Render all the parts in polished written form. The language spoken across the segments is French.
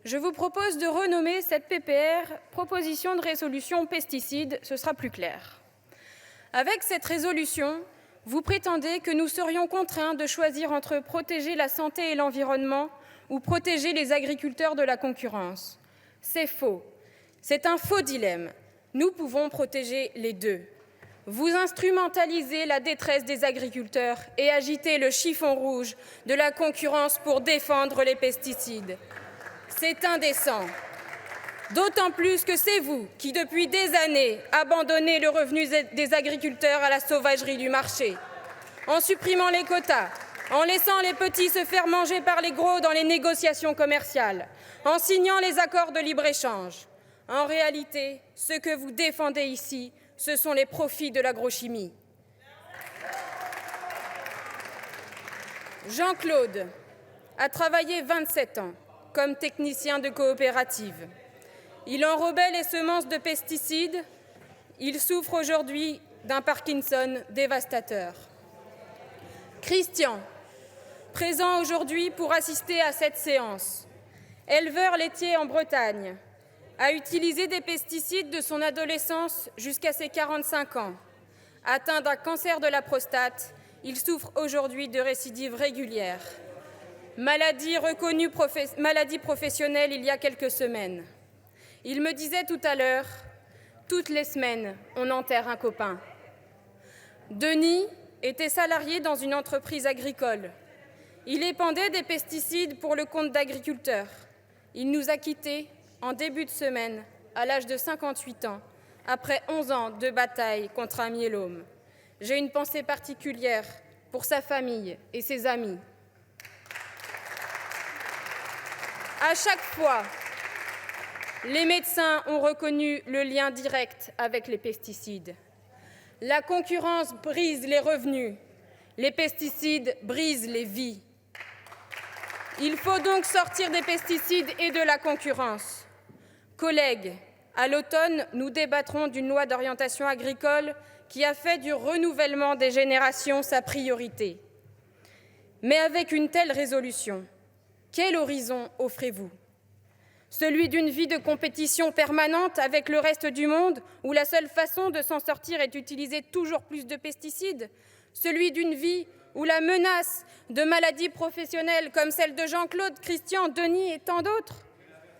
Je vous propose de renommer cette PPR proposition de résolution pesticides, ce sera plus clair. Avec cette résolution, vous prétendez que nous serions contraints de choisir entre protéger la santé et l'environnement ou protéger les agriculteurs de la concurrence. C'est faux. C'est un faux dilemme. Nous pouvons protéger les deux. Vous instrumentalisez la détresse des agriculteurs et agitez le chiffon rouge de la concurrence pour défendre les pesticides. C'est indécent. D'autant plus que c'est vous qui, depuis des années, abandonnez le revenu des agriculteurs à la sauvagerie du marché, en supprimant les quotas, en laissant les petits se faire manger par les gros dans les négociations commerciales, en signant les accords de libre-échange. En réalité, ce que vous défendez ici, ce sont les profits de l'agrochimie. Jean-Claude a travaillé 27 ans comme technicien de coopérative. Il enrobait les semences de pesticides. Il souffre aujourd'hui d'un Parkinson dévastateur. Christian, présent aujourd'hui pour assister à cette séance, éleveur laitier en Bretagne, a utilisé des pesticides de son adolescence jusqu'à ses 45 ans. Atteint d'un cancer de la prostate, il souffre aujourd'hui de récidives régulières. Maladie reconnue maladie professionnelle il y a quelques semaines. Il me disait tout à l'heure, toutes les semaines, on enterre un copain. Denis était salarié dans une entreprise agricole. Il épandait des pesticides pour le compte d'agriculteurs. Il nous a quittés en début de semaine, à l'âge de 58 ans, après 11 ans de bataille contre un myélome. J'ai une pensée particulière pour sa famille et ses amis. À chaque fois, les médecins ont reconnu le lien direct avec les pesticides. La concurrence brise les revenus, les pesticides brisent les vies. Il faut donc sortir des pesticides et de la concurrence. Collègues, à l'automne, nous débattrons d'une loi d'orientation agricole qui a fait du renouvellement des générations sa priorité. Mais avec une telle résolution, quel horizon offrez-vous ? Celui d'une vie de compétition permanente avec le reste du monde, où la seule façon de s'en sortir est d'utiliser toujours plus de pesticides ? Celui d'une vie où la menace de maladies professionnelles comme celle de Jean-Claude, Christian, Denis et tant d'autres ?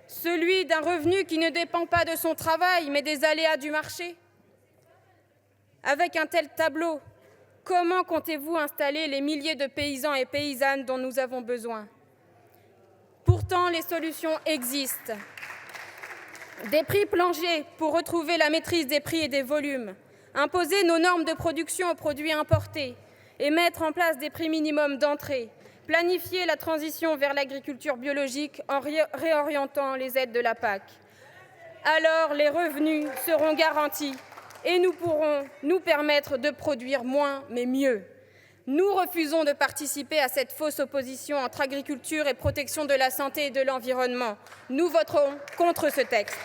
Celui d'un revenu qui ne dépend pas de son travail, mais des aléas du marché ? Avec un tel tableau, comment comptez-vous installer les milliers de paysans et paysannes dont nous avons besoin ? Pourtant, les solutions existent. Des prix planchers pour retrouver la maîtrise des prix et des volumes, imposer nos normes de production aux produits importés et mettre en place des prix minimums d'entrée, planifier la transition vers l'agriculture biologique en réorientant les aides de la PAC. Alors, les revenus seront garantis et nous pourrons nous permettre de produire moins mais mieux. Nous refusons de participer à cette fausse opposition entre agriculture et protection de la santé et de l'environnement. Nous voterons contre ce texte.